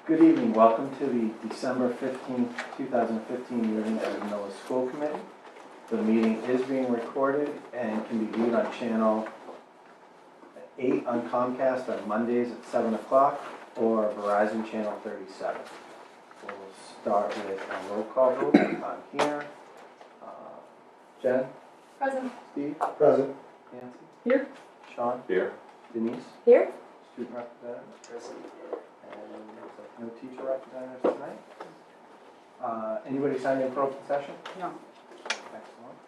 Good evening. Welcome to the December 15th, 2015 meeting of the Millis School Committee. The meeting is being recorded and can be viewed on channel 8 on Comcast on Mondays at 7 o'clock or Verizon channel 37. We'll start with a roll call vote. I'm here. Jen? Present. Steve? Present. Nancy? Here. Sean? Here. Denise? Here. Student representative? Present. And looks like no teacher representatives tonight. Anybody signed in for open session? No. Excellent.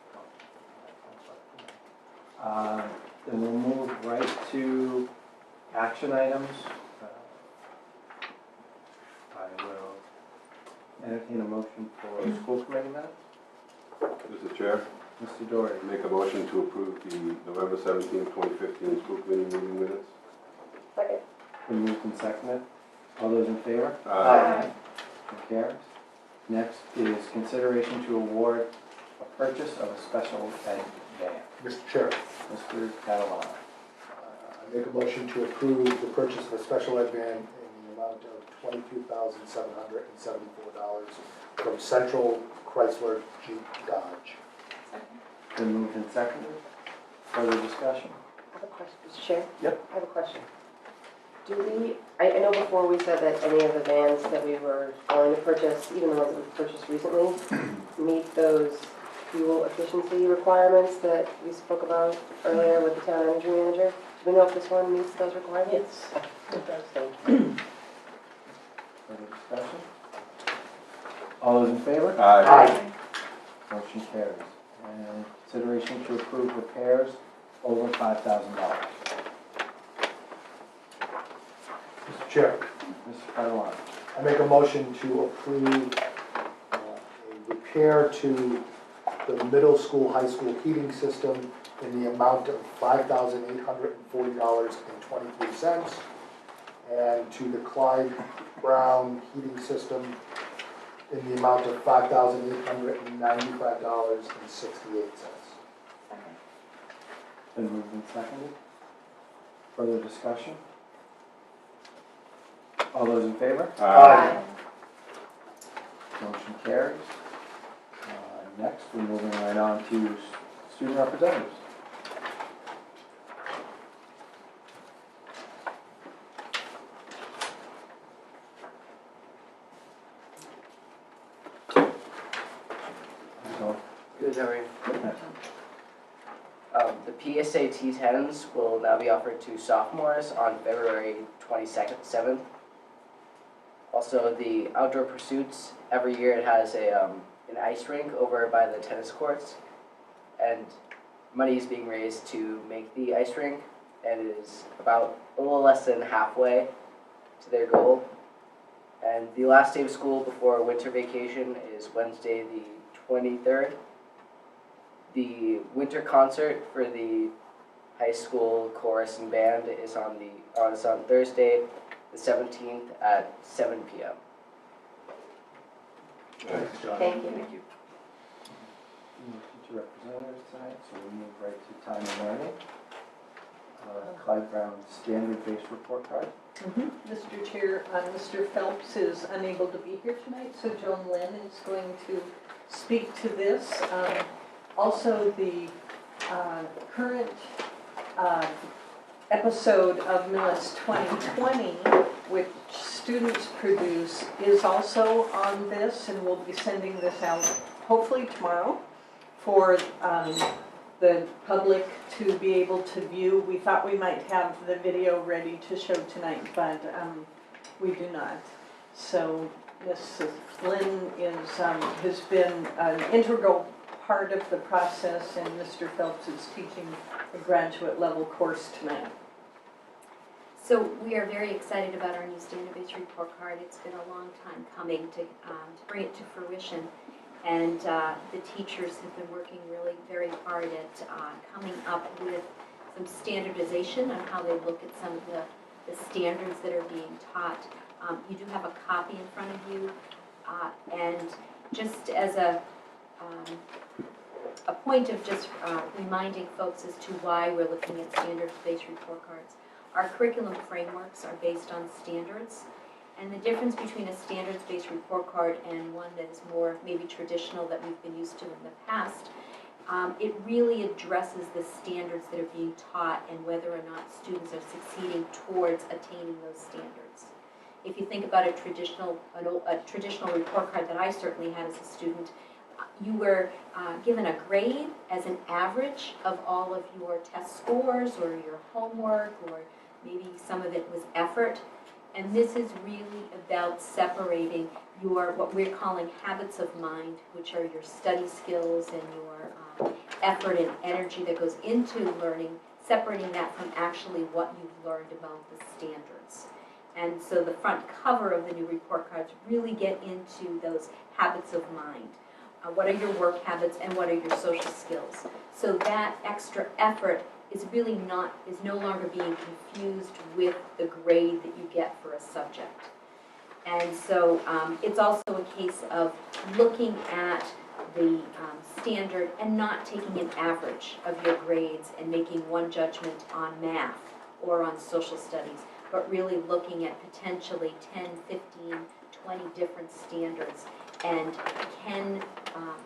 Then we'll move right to action items. I will entertain a motion for school committee minutes. Mr. Chair, Mr. Doherty. make a motion to approve the November 17, 2015 school committee meeting minutes. Second. Been moved and seconded. All those in favor? Aye. Motion carries. Next is consideration to award a purchase of a special ed van. Mr. Chair, Mr. Catalano. I make a motion to approve the purchase of a special ed van in the amount of $22,774 from Central Chrysler Jeep Dodge. Been moved and seconded. Further discussion? I have a question, Mr. Chair? Yep. I have a question. Do we, I know before we said that any of the vans that we were going to purchase, even the ones that we purchased recently, meet those fuel efficiency requirements that we spoke about earlier with the town energy manager? Do we know if this one meets those requirements? Yes. It does, thank you. Further discussion? All those in favor? Aye. Motion carries. And consideration to approve repairs over $5,000. Mr. Chair, Mr. Catalano. I make a motion to approve a repair to the middle school, high school heating system in the amount of $5,840.23, and to the Clyde Brown heating system in the amount of $5,895.68. Been moved and seconded. Further discussion? All those in favor? Aye. Motion carries. Next, we're moving right on to student representatives. So, Good, how are you? The PSAT 10s will now be offered to sophomores on February 22nd, 7th. Also, the outdoor pursuits, every year it has an ice rink over by the tennis courts, and money is being raised to make the ice rink, and it is about a little less than halfway to their goal. And the last day of school before winter vacation is Wednesday the 23rd. The winter concert for the high school chorus and band is on Thursday, the 17th at 7 p.m. Thanks, John. Thank you. Thank you. no teacher representatives tonight, so we'll move right to time and learning. Clyde Brown standard-based report card. Mr. Chair, Mr. Phelps is unable to be here tonight, so Joan Lynn is going to speak to this. Also, the current episode of Millis 2020, which students produce, is also on this, and we'll be sending this out hopefully tomorrow for the public to be able to view. We thought we might have the video ready to show tonight, but we do not. So Mrs. Lynn has been an integral part of the process, and Mr. Phelps is teaching a graduate level course tonight. So we are very excited about our new standard-based report card. It's been a long time coming to bring it to fruition. And the teachers have been working really very hard at coming up with some standardization on how they look at some of the standards that are being taught. You do have a copy in front of you. And just as a point of just reminding folks as to why we're looking at standards-based report cards. Our curriculum frameworks are based on standards, And the difference between a standards-based report card and one that is more maybe traditional that we've been used to in the past, it really addresses the standards that are being taught and whether or not students are succeeding towards attaining those standards. If you think about a traditional report card that I certainly had as a student, you were given a grade as an average of all of your test scores or your homework, or maybe some of it was effort. And this is really about separating your, what we're calling habits of mind, which are your study skills and your effort and energy that goes into learning, separating that from actually what you've learned about the standards. And so the front cover of the new report cards really get into those habits of mind. What are your work habits and what are your social skills? So that extra effort is really is no longer being confused with the grade that you get for a subject. And so it's also a case of looking at the standard and not taking an average of your grades and making one judgment on math or on social studies, but really looking at potentially 10, 15, 20 different standards, and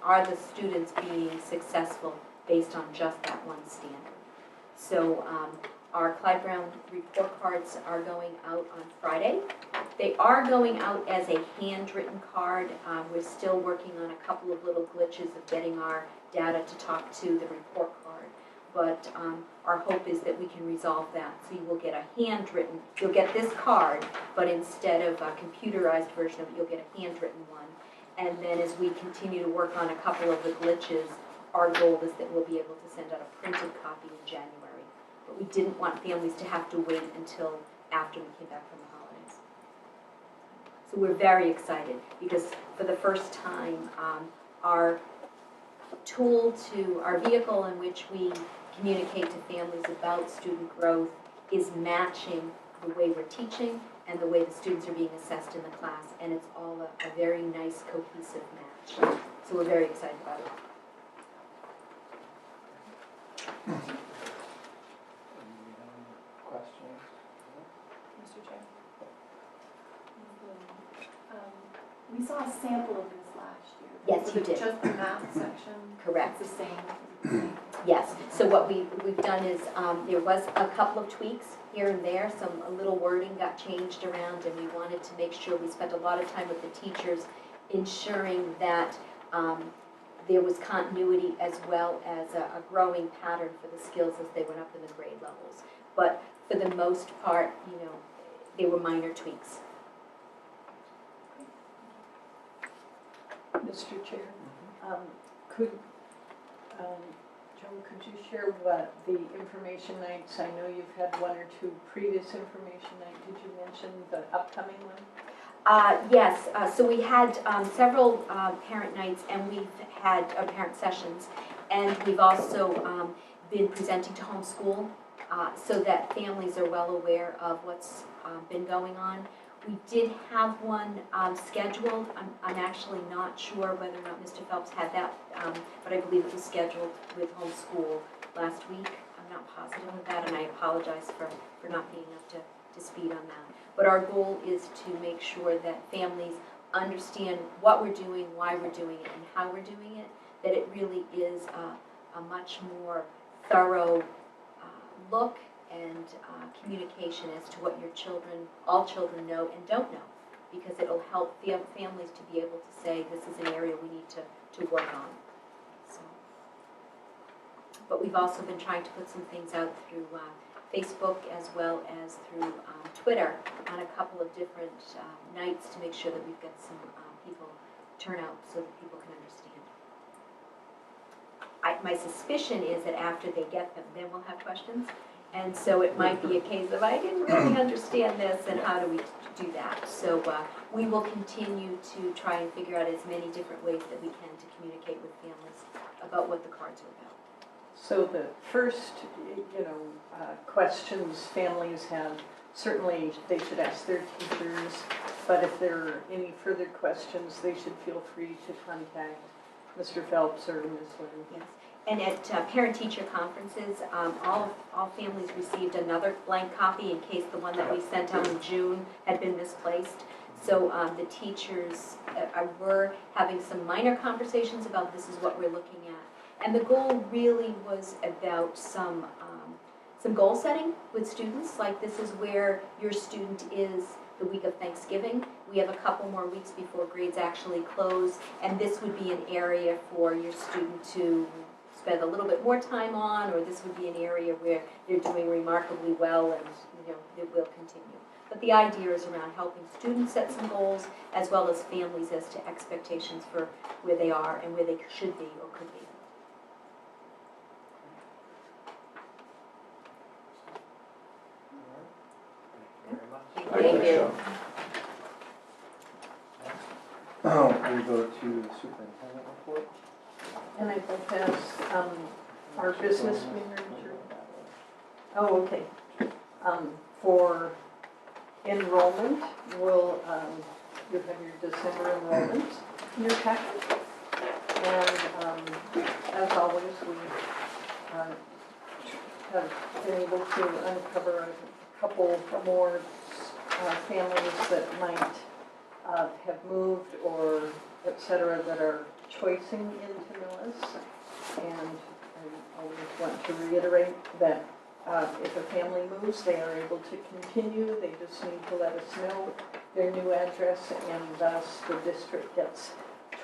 are the students being successful based on just that one standard. So our Clyde Brown report cards are going out on Friday. They are going out as a handwritten card. We're still working on a couple of little glitches of getting our data to talk to the report card. But our hope is that we can resolve that. So you will get a handwritten, you'll get this card, but instead of a computerized version of it, you'll get a handwritten one. And then as we continue to work on a couple of the glitches, our goal is that we'll be able to send out a printed copy in January. But we didn't want families to have to wait until after we came back from the holidays. So we're very excited because for the first time, our vehicle in which we communicate to families about student growth is matching the way we're teaching and the way the students are being assessed in the class, and it's all a very nice, cohesive match. So we're very excited about it. Questions? Mr. Chair. We saw a sample of this last year. Yes, Was you it did. just the math section? Correct. It's the same? Yes, so what we've done is, there was a couple of tweaks here and there, a little wording got changed around, and we wanted to make sure we spent a lot of time with the teachers ensuring that there was continuity as well as a growing pattern for the skills as they went up in the grade levels. But for the most part, they were minor tweaks. Mr. Chair, Joe, could you share what the information nights, I know you've had one or two previous information nights, did you mention the upcoming one? Yes, so we had several parent nights, and we've had parent sessions, and we've also been presenting to homeschool so that families are well aware of what's been going on. We did have one scheduled. I'm actually not sure whether or not Mr. Phelps had that, but I believe it was scheduled with homeschool last week. I'm not positive of that, and I apologize for not being up to speed on that. But our goal is to make sure that families understand what we're doing, why we're doing it, and how we're doing it, that it really is a much more thorough look and communication as to what all children know and don't know, because it'll help families to be able to say, this is an area we need to work on. So, but we've also been trying to put some things out through Facebook as well as through Twitter on a couple of different nights to make sure that we've got some people turn out so that people can understand. My suspicion is that after they get them, then we'll have questions. And so it might be a case of, I didn't really understand this, and how do we do that? So we will continue to try and figure out as many different ways that we can to communicate with families about what the cards are about. So the first, questions families have, certainly they should ask their teachers, but if there are any further questions, they should feel free to contact Mr. Phelps or Ms. Lynn. Yes. And at parent-teacher conferences, all families received another blank copy in case the one that we sent out in June had been misplaced. So the teachers were having some minor conversations about this is what we're looking at. And the goal really was about some goal setting with students, like this is where your student is the week of Thanksgiving. We have a couple more weeks before grades actually close, and this would be an area for your student to spend a little bit more time on, or this would be an area where they're doing remarkably well and it will continue. But the idea is around helping students set some goals as well as families as to expectations for where they are and where they should be or could be. Thank you. We go to the superintendent report. And I will pass our business manager. Oh, okay. For enrollment, you have your December enrollment in your packet. And as always, we have been able to uncover a couple more families that might have moved or et cetera that are choicing into Millis. And I always want to reiterate that if a family moves, they are able to continue. They just need to let us know their new address, and thus the district gets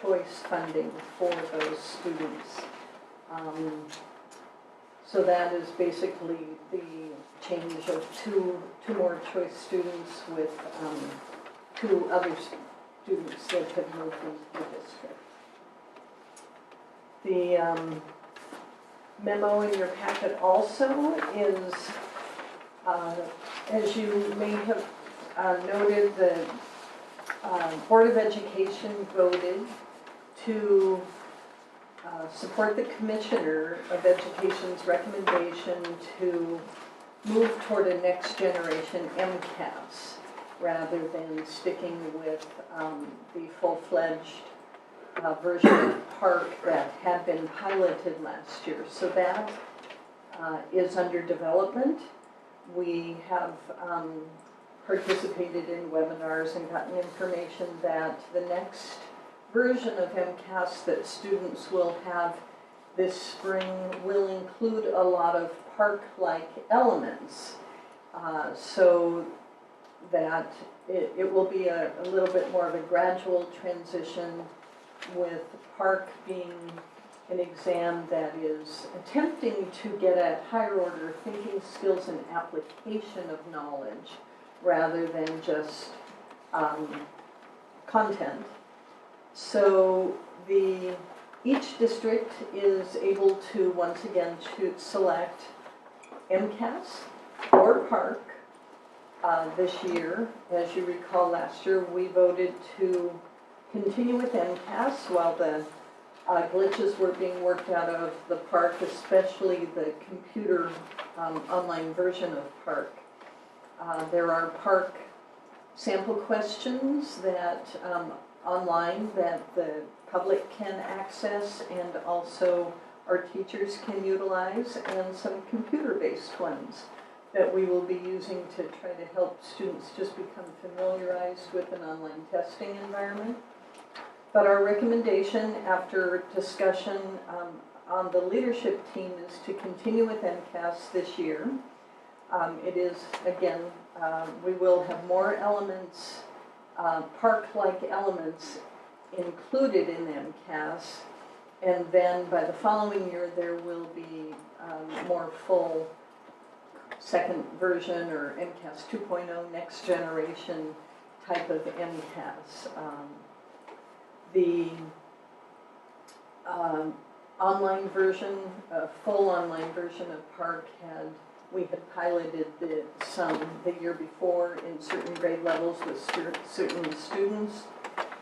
choice funding for those students. So that is basically the change of two more choice students with two other students that have moved into the district. The memo in your packet also is, as you may have noted, the Board of Education voted to support the Commissioner of Education's recommendation to move toward a next generation MCAS rather than sticking with the full-fledged version of PARC that had been piloted last year. So that is under development. We have participated in webinars and gotten information that the next version of MCAS that students will have this spring will include a lot of PARC-like elements, so that it will be a little bit more of a gradual transition, with PARC being an exam that is attempting to get at higher order thinking skills and application of knowledge rather than just content. So each district is able to once again select MCAS or PARC this year. As you recall, last year we voted to continue with MCAS while the glitches were being worked out of the PARC, especially the computer online version of PARC. There are PARC sample questions that online that the public can access and also our teachers can utilize, and some computer-based ones that we will be using to try to help students just become familiarized with an online testing environment. But our recommendation after discussion on the leadership team is to continue with MCAS this year. It is, again, we will have more elements, PARC-like elements included in MCAS, and then by the following year there will be more full second version or MCAS 2.0 next generation type of MCAS. The online version, full online version of PARC we had piloted the year before in certain grade levels with certain students,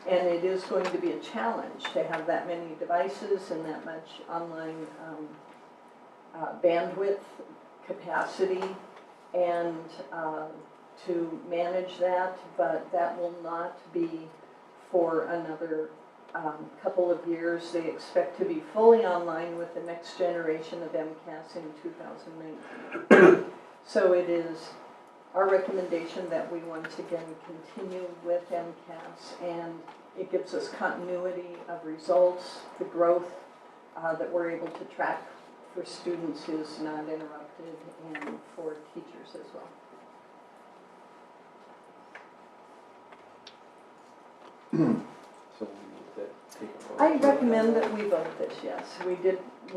and it is going to be a challenge to have that many devices and that much online bandwidth capacity and to manage that, but that will not be for another couple of years. They expect to be fully online with the next generation of MCAS in 2019. So it is our recommendation that we once again continue with MCAS, and it gives us continuity of results. The growth that we're able to track for students is not interrupted, and for teachers as well. So we need to take a vote. I recommend that we vote this, yes. We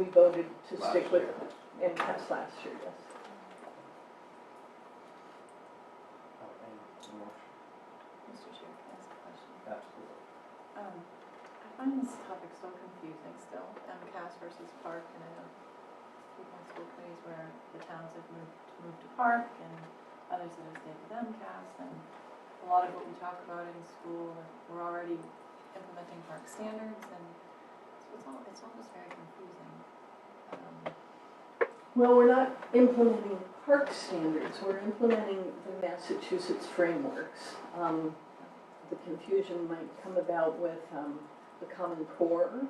voted to Last stick with year. MCAS last year, yes. Oh, and motion. Mr. Chair, can I ask a question? Absolutely. I find this topic so confusing still, MCAS versus park, and I know people in school committees where the towns have moved to park, and others that have stayed with MCAS, and a lot of what we talk about in school, we're already implementing park standards, and so it's all just very confusing. Well, we're not implementing park standards, we're implementing the Massachusetts frameworks. The confusion might come about with the Common Core.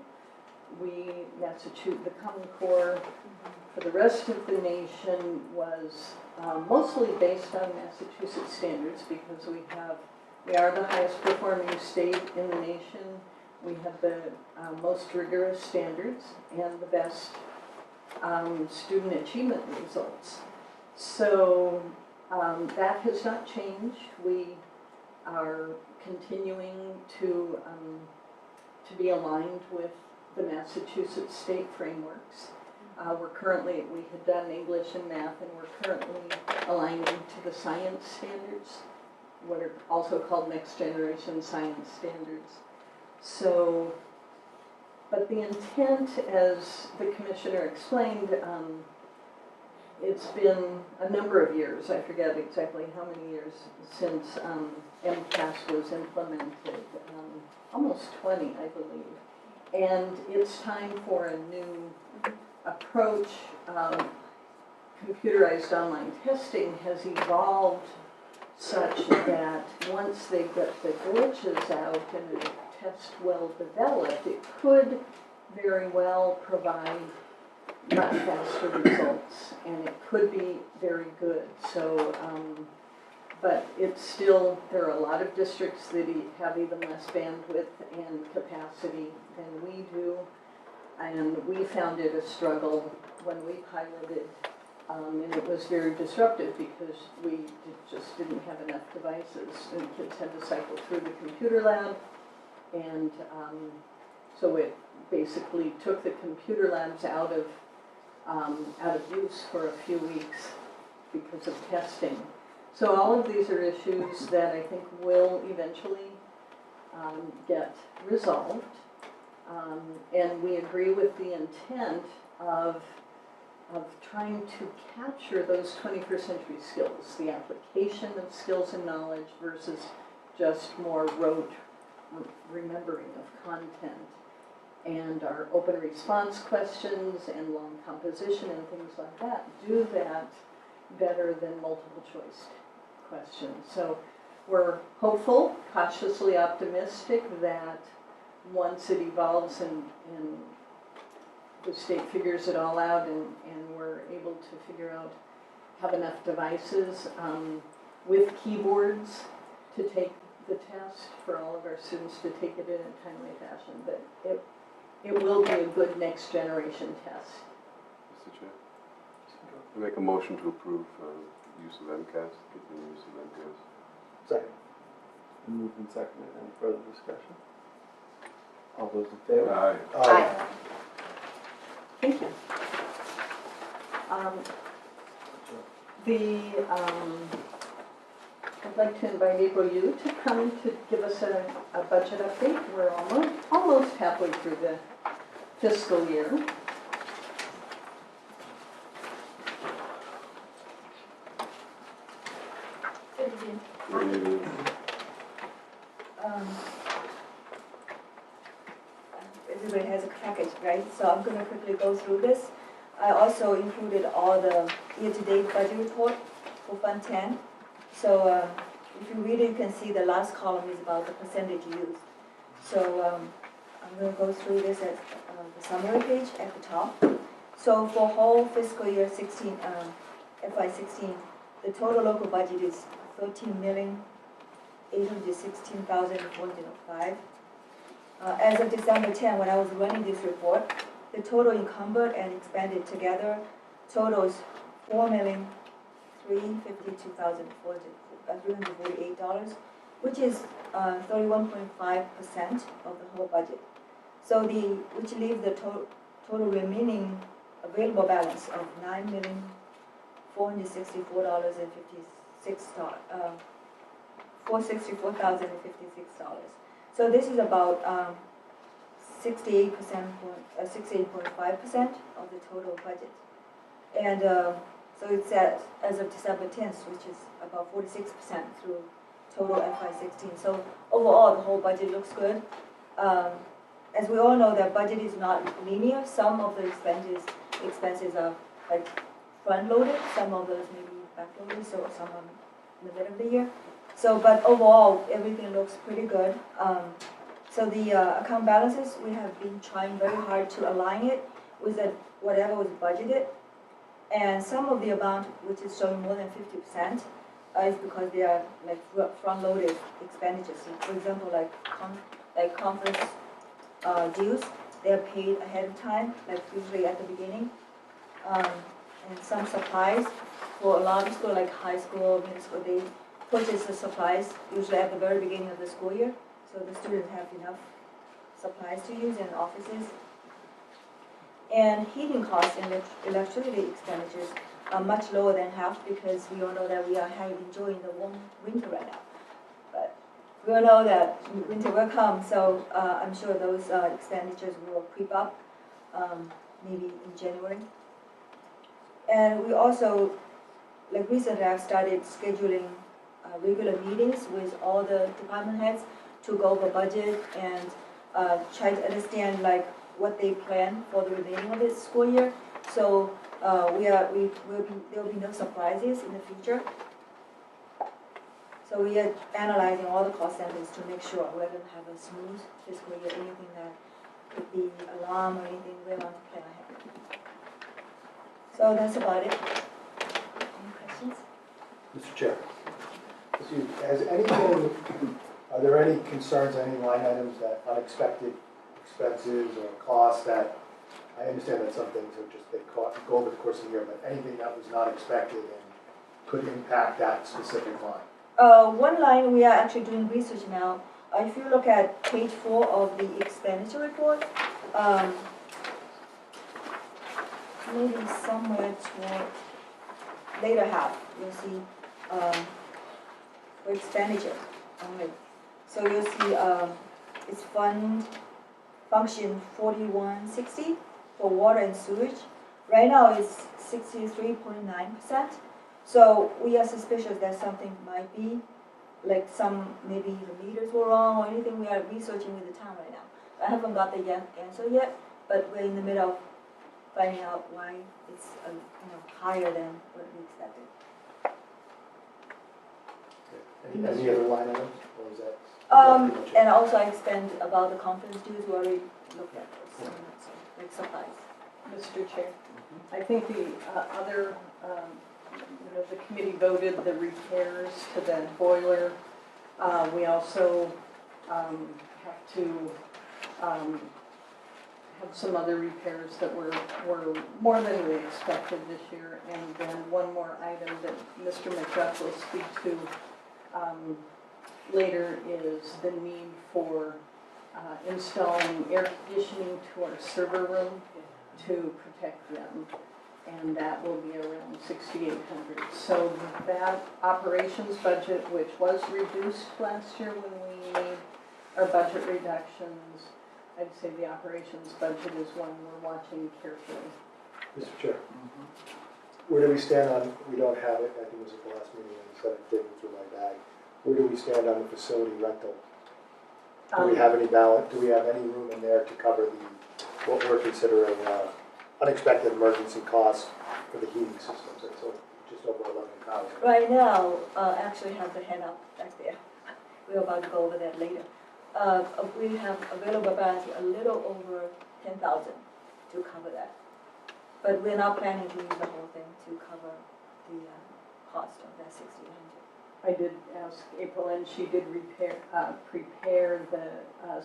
The Common Core for the rest of the nation was mostly based on Massachusetts standards because we are the highest performing state in the nation. We have the most rigorous standards and the best student achievement results. So that has not changed. We are continuing to be aligned with the Massachusetts state frameworks. We had done English and math, and we're currently aligning to the science standards, what are also called next generation science standards. So, but the intent, as the commissioner explained, it's been a number of years, I forget exactly how many years since MCAS was implemented, almost 20, I believe. And it's time for a new approach. Computerized online testing has evolved such that once they get the glitches out and a test well developed, it could very well provide much faster results, and it could be very good. So, but it's still, there are a lot of districts that have even less bandwidth and capacity than we do, and we found it a struggle when we piloted, and it was very disruptive because we just didn't have enough devices, and kids had to cycle through the computer lab, and so it basically took the computer labs out of use for a few weeks because of testing. So all of these are issues that I think will eventually get resolved. And we agree with the intent of trying to capture those 21st century skills, the application of skills and knowledge versus just more rote remembering of content. And our open response questions and long composition and things like that do that better than multiple choice questions. So we're hopeful, cautiously optimistic that once it evolves and the state figures it all out and we're able to figure out, have enough devices with keyboards to take the test for all of our students to take it in a timely fashion, but it will be a good next generation test. Mr. Chair, I make a motion to approve use of MCAS, continued use of MCAS. Second. Moved and seconded. Any further discussion? All those in favor? Aye. Aye. Thank you. I'd like to invite April Yu to come to give us a budget update. We're almost halfway through the fiscal year. Good evening. Everybody has a package, right? So I'm going to quickly go through this. I also included all the year-to-date budget report for Fund 10. So if you read it, you can see the last column is about the percentage used. So I'm going to go through this at the summary page at the top. So for whole fiscal year 16, FY16, the total local budget is 13,816,405. As of December 10, when I was running this report, the total encumbered and expended together totals $4,352,348, which is 31.5% of the whole budget. So which leaves the total remaining available balance of $464,056. So this is about 68.5% of the total budget. And so it's as of December 10th, which is about 46% through total FY16. So overall, the whole budget looks good. As we all know, that budget is not linear. Some of the expenses are like front-loaded. Some of those may be back-loaded, so some are in the middle of the year. So, but overall, everything looks pretty good. So the account balances, we have been trying very hard to align it with whatever was budgeted. And some of the amount, which is showing more than 50%, is because they are like front-loaded expenditures. So for example, like conference dues, they are paid ahead of time, like usually at the beginning. And some supplies for a lot of schools, like high school, middle school, they purchase the supplies usually at the very beginning of the school year, so the students have enough supplies to use in offices. And heating costs and electricity expenditures are much lower than half, because we all know that we are enjoying the warm winter right now. But we all know that winter will come, so I'm sure those expenditures will creep up maybe in January. And we also, like recently, I've started scheduling regular meetings with all the department heads to go over budget and try to understand like what they plan for the remaining of this school year. So there will be no surprises in the future. So we are analyzing all the cost centers to make sure we're going to have a smooth fiscal year. Anything that could be alarm or anything, we want to plan ahead. So that's about it. Any questions? Mr. Chair, are there any concerns, any line items that unexpected expenses or costs that, I understand that some things are just, they go over the course of the year, but anything that was not expected and could impact that specific line? One line we are actually doing research now. If you look at page 4 of the expenditure report, maybe somewhere toward later half, you'll see for expenditure only. So you'll see it's function 4160 for water and sewage. Right now it's 63.9%. So we are suspicious that something might be, like maybe the meters were wrong or anything. We are researching with the town right now. I haven't got the answer yet, but we're in the middle of finding out why it's higher than what we expected. Any other line items, or is that? And also I expand about the conference dues. We already looked at those, like supplies. Mr. Chair, I think the other, the committee voted the repairs to the boiler. We also have to have some other repairs that were more than we expected this year. And then one more item that Mr. McDuff will speak to later is the need for installing air conditioning to our server room to protect them. And that will be around $6,800. So that operations budget, which was reduced last year when we made our budget reductions, I'd say the operations budget is one we're watching carefully. Mr. Chair, where do we stand on, we don't have it, I think it was at the last meeting, and said I didn't through my bag. Where do we stand on the facility rental? Do we have any balance, do we have any room in there to cover what we're considering unexpected emergency costs for the heating systems? It's just over 11,000. Right now, actually have the hand up back there. We're about to go over that later. We have available balance a little over 10,000 to cover that. But we're not planning to use the whole thing to cover cost of that 6,800? I did ask April, and she did prepare the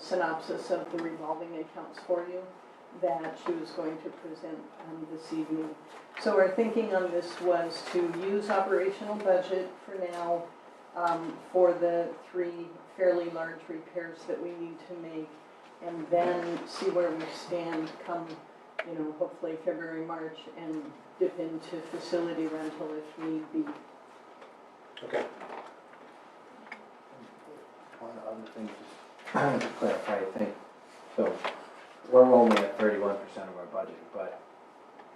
synopsis of the revolving accounts for you that she was going to present this evening. So our thinking on this was to use operational budget for now for the 3 fairly large repairs that we need to make, and then see where we stand come, hopefully February, March, and dip into facility rental if need be. Okay. One other thing, just to clarify, I think, so we're only at 31% of our budget, but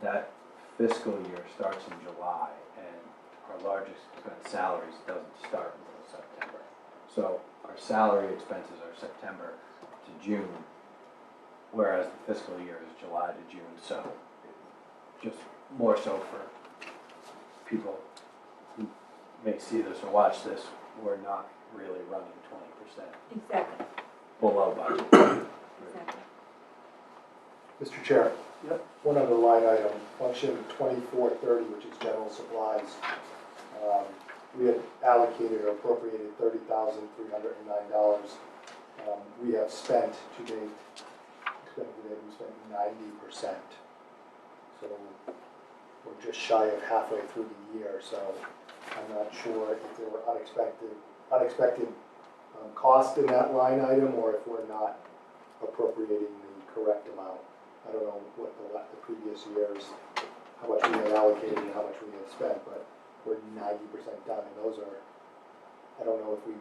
that fiscal year starts in July, and our largest expense, salaries, doesn't start until September. So our salary expenses are September to June, whereas the fiscal year is July to June, so just more so for people who may see this or watch this, we're not really running 20% Exactly, below budget. exactly. Mr. Chair? Yep. One other line item, function 2430, which is general supplies. We had allocated or appropriated $30,309. We have spent to date, we spent 90%. So we're just shy of halfway through the year, so I'm not sure if there were unexpected cost in that line item, or if we're not appropriating the correct amount. I don't know what the previous years, how much we had allocated and how much we had spent, but we're 90% done, and those are, I don't know if we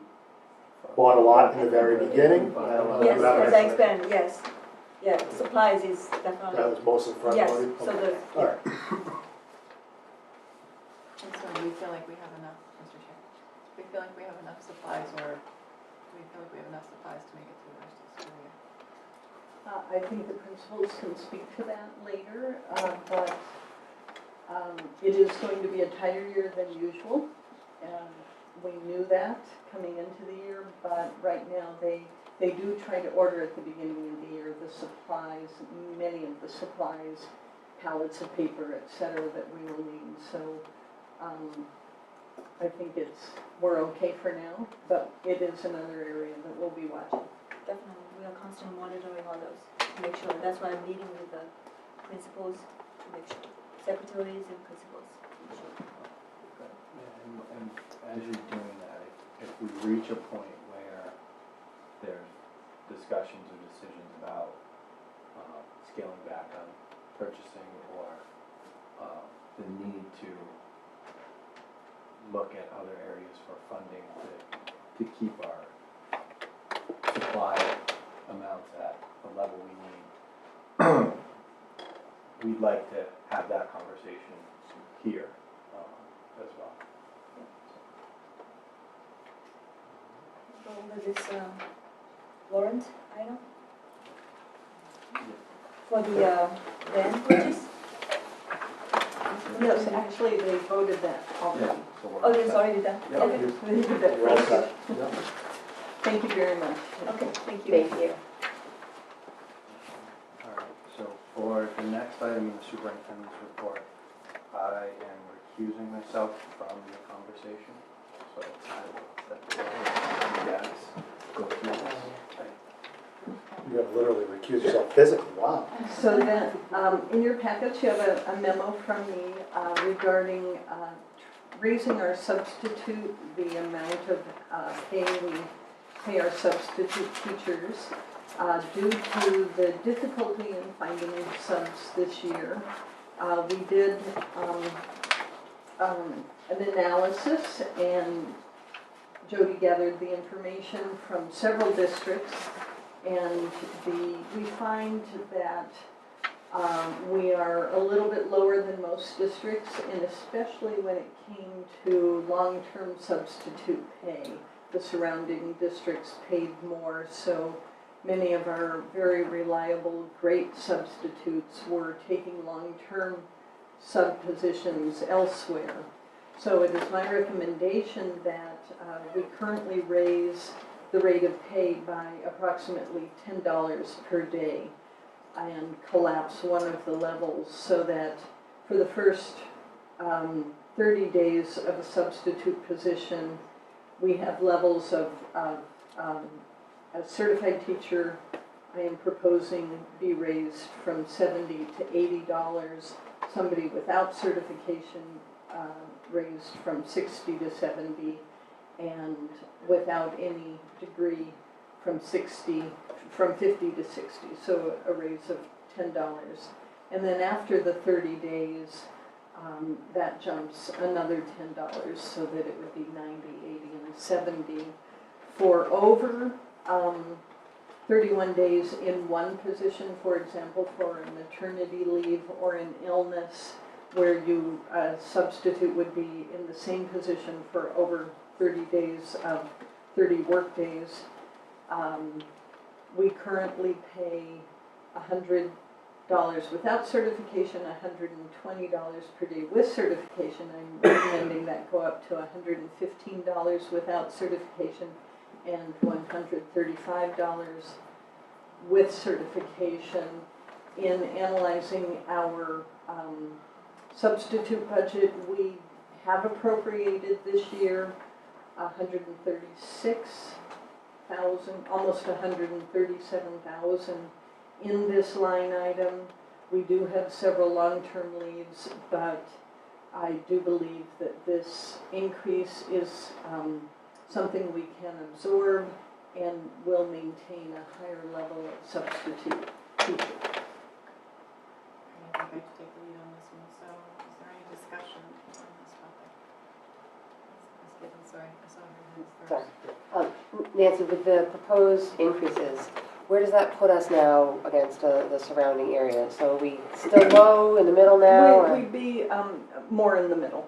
bought a lot in the very beginning, but I don't know. Yes, if that as was- I expand, yes. Yeah, supplies is That definitely, was mostly front yes, loaded? so Okay. the, All right. And so do we feel like we have enough, Mr. Chair? Do we feel like we have enough supplies, or do we feel like we have enough supplies to make it through the rest of the school year? I think the principals can speak to that later, but it is going to be a tighter year than usual. We knew that coming into the year, but right now they do try to order at the beginning of the year the supplies, many of the supplies, pallets of paper, et cetera, that we will need. So I think we're okay for now, but it is another area that we'll be watching. definitely, we are constantly monitoring all those to make sure. That's why I'm meeting with the principals to make sure, secretaries and principals. to make sure. Yeah, and as you're doing that, if we reach a point where there's discussions or decisions about scaling back on purchasing, or the need to look at other areas for funding to keep our supply amounts at the level we need, we'd like to have that conversation here as well. Go over this warrant item for the van purchase. Yes, actually, they voted that already. So we're Oh, all it's set. already done? Yep. Okay. They did that. You're all set. Yep. Thank you very much. Okay, thank you. Thank you. All right, so for the next item in the superintendent's report, I am recusing myself from the conversation, so I will let you guys go through this. You have literally recused yourself physically, wow. So then, in your package, you have a memo from me regarding raising our substitute, the amount of pay we pay our substitute teachers. Due to the difficulty in finding subs this year, we did an analysis, and Jody gathered the information from several districts, and we find that we are a little bit lower than most districts, and especially when it came to long-term substitute pay. The surrounding districts paid more, so many of our very reliable, great substitutes were taking long-term sub positions elsewhere. So it is my recommendation that we currently raise the rate of pay by approximately $10 per day and collapse one of the levels, so that for the first 30 days of a substitute position. We have levels of a certified teacher. I am proposing be raised from $70 to $80. Somebody without certification raised from 60 to 70, and without any degree from 50 to 60, so a raise of $10. And then after the 30 days, that jumps another $10, so that it would be 90, 80, and 70. For over 31 days in one position, for example, for a maternity leave or an illness, where you substitute would be in the same position for over 30 days, 30 work days. We currently pay $100 without certification, $120 per day with certification. I'm recommending that go up to $115 without certification and $135 with certification. In analyzing our substitute budget, we have appropriated this year $136,000, almost $137,000 in this line item. We do have several long-term leaves, but I do believe that this increase is something we can absorb and will maintain a higher level of substitute teacher. I think I should take the lead on this one. So is there any discussion on this topic? Ms. Gibbons, sorry, I saw her hands first. Sorry. Nancy, with the proposed increases, where does that put us now against the surrounding areas? So are we still low, in the middle now? or- We'd be more in the middle.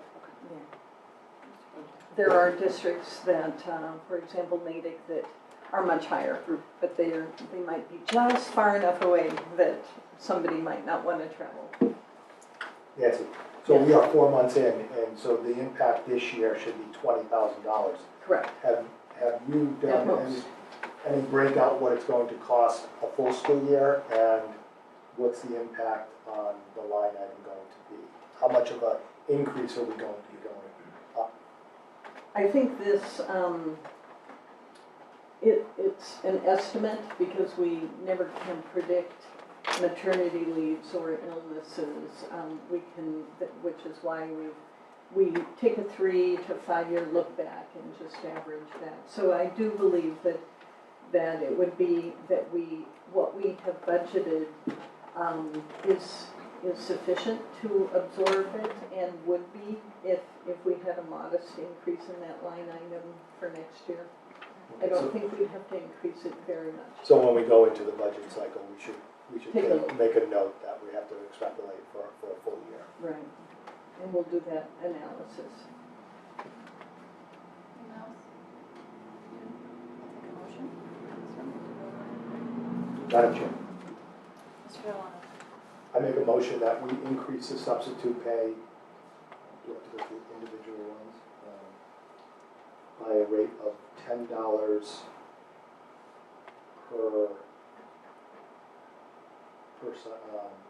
Yeah. There are districts that, for example, Natick, that are much higher, but they might be just far enough away that somebody might not want to travel. Nancy, so we are 4 months in, and so the impact this year should be $20,000. Correct. Have you At done most. any breakout what it's going to cost a full school year, and what's the impact on the line item going to be? How much of an increase are we going to be going up? I think this, it's an estimate because we never can predict maternity leaves or illnesses. Which is why we take a 3 to 5 year look back and just average that. So I do believe that it would be that what we have budgeted is sufficient to absorb it, and would be if we had a modest increase in that line item for next year. I don't think we'd have to increase it very much. So when we go into the budget cycle, we should Take a look. make a note that we have to extrapolate for a full year. Right, and we'll do that analysis. Anyone else? I'll take a motion. Madam Chair, Mr. Delano. I make a motion that we increase the substitute pay, do I have to go through individual ones, by a rate of $10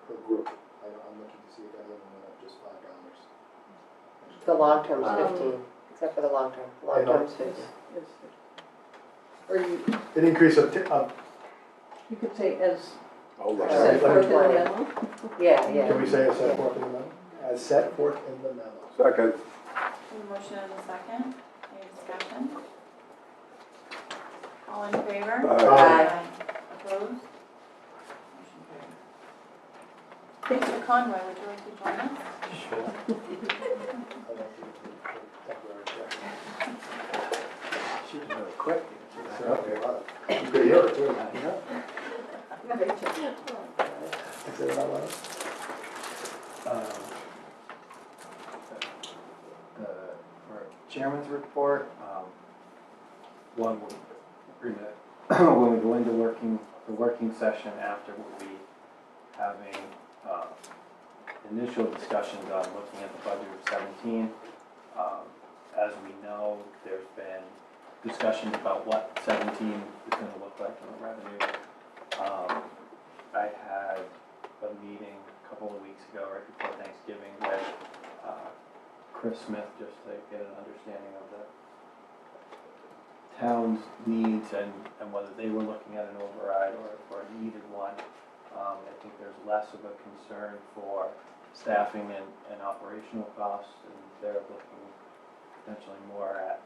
per group. I'm looking to see if any of them went up just $5. The long term's Um, 15, except for the long term. I Long know. term's 15. Or you An increase of, could say as Oh, Right. set right. forth in the Right. memo. Yeah, yeah. can we say as set Yeah. forth in the memo? As set forth in the memo. Second. A motion and a second. Any discussion? All in favor? Aye. Aye. Opposed? Motion carried. Mr. Conroy, would you like to join us? I want you to do the temporary check. She was really quick. You could hear it too. I know. Is it not loud? For chairman's report, when we go into the working session after, we'll be having initial discussions on looking at the budget of 17. As we know, there's been discussions about what 17 is going to look like in the revenue. I had a meeting a couple of weeks ago, right before Thanksgiving, with Chris Smith, just to get an understanding of the town's needs and whether they were looking at an override or needed one. I think there's less of a concern for staffing and operational costs, and they're looking potentially more at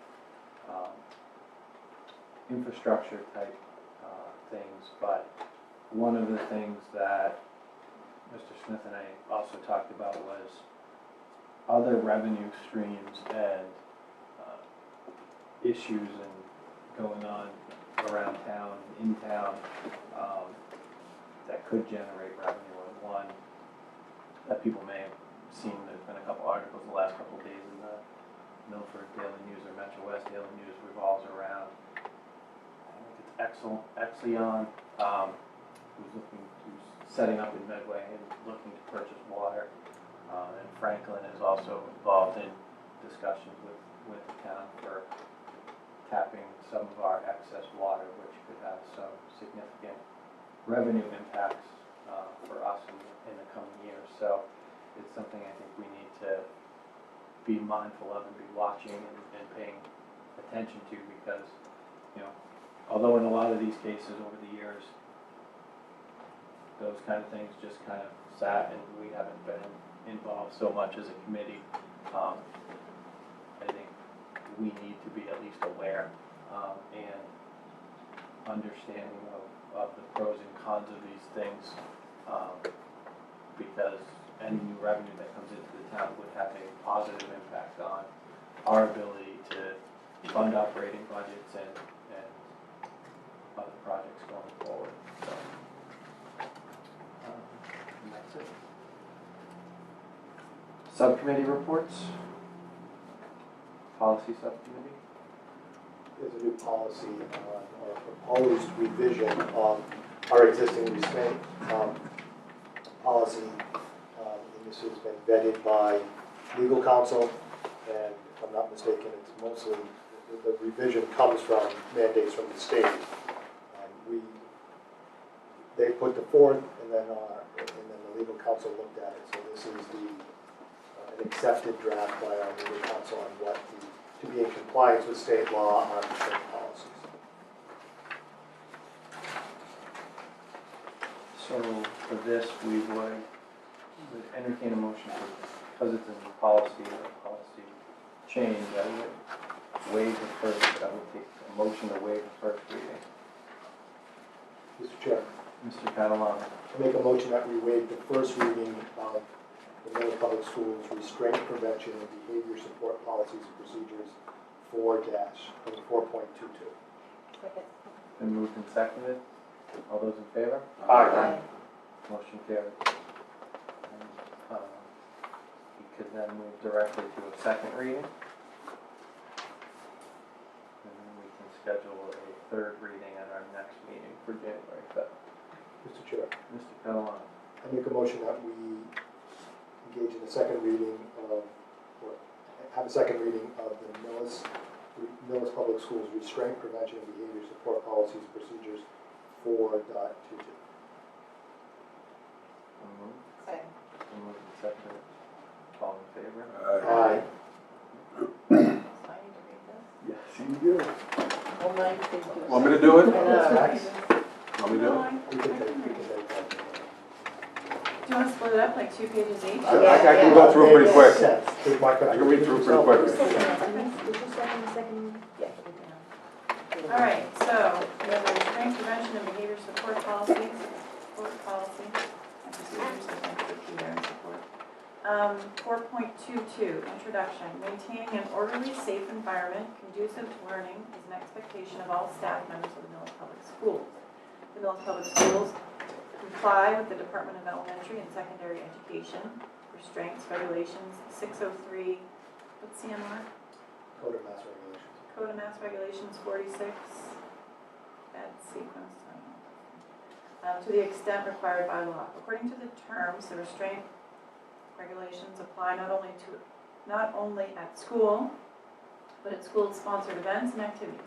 infrastructure type things. But one of the things that Mr. Smith and I also talked about was other revenue streams and issues and going on around town, in town, that could generate revenue. And one that people may have seen, there's been a couple articles the last couple of days in the Milford Daily News or Metro West Daily News revolves around, I think it's Exelon, who's looking to, setting up in Medway and looking to purchase water. And Franklin is also involved in discussions with the town for tapping some of our excess water, which could have some significant revenue impacts for us in the coming years. So it's something I think we need to be mindful of and be watching and paying attention to, because, you know, although in a lot of these cases over the years, those kind of things just kind of sat and we haven't been involved so much as a committee, I think we need to be at least aware and understanding of the pros and cons of these things, because any new revenue that comes into the town would have a positive impact on our ability to fund operating budgets and other projects going forward. So, and that's it. Subcommittee reports. Policy subcommittee. There's a new policy on our proposed revision of our existing restraint policy. And this has been vetted by legal counsel, and if I'm not mistaken, it's mostly, the revision comes from mandates from the state. They put the forth, and then the legal counsel looked at it. So this is an accepted draft by our legal counsel on what to be in compliance with state law on restraint policies. So for this, we would entertain a motion because it's a new policy, a policy change. I would waive the first. I would take a motion to waive the first reading. Mr. Chair, Mr. Catalano. I make a motion that we waive the first reading of the Millis Public Schools Restraint Prevention and Behavior Support Policies and Procedures 4-24.22. Second. Been moved and seconded. All those in favor? Aye. Motion carried. And, we could then move directly to a second reading. And then we can schedule a third reading at our next meeting for January 5th. Mr. Chair, Mr. Catalano. I make a motion that we engage in a second reading of, or have a second reading of the Millis Public Schools Restraint Prevention and Behavior Support Policies and Procedures 4.22. Second. Moved and seconded. All in favor? Aye. So I need to read this? Yes, you do. Well, mine thinks it was- Want me to do it? Max? Want me to do it? We can take that. Do you want to split it up, like 2 pages each? I can go through it pretty quick. Take my I can read through it pretty quick. Did you second the second? Yeah. All right, so we have the restraint prevention and behavior support policies, support policy, and procedures, I think, for Peter and support. 4.22, introduction. Maintaining an orderly, safe environment conducive to learning is an expectation of all staff members of the Millis Public Schools. The Millis Public Schools comply with the Department of Elementary and Secondary Education restraints regulations 603, what's CMR? Code of Mass Regulations. Code of Mass Regulations 46, bad sequence, to the extent required by law. According to the terms, the restraint regulations apply not only at school, but at school-sponsored events and activities,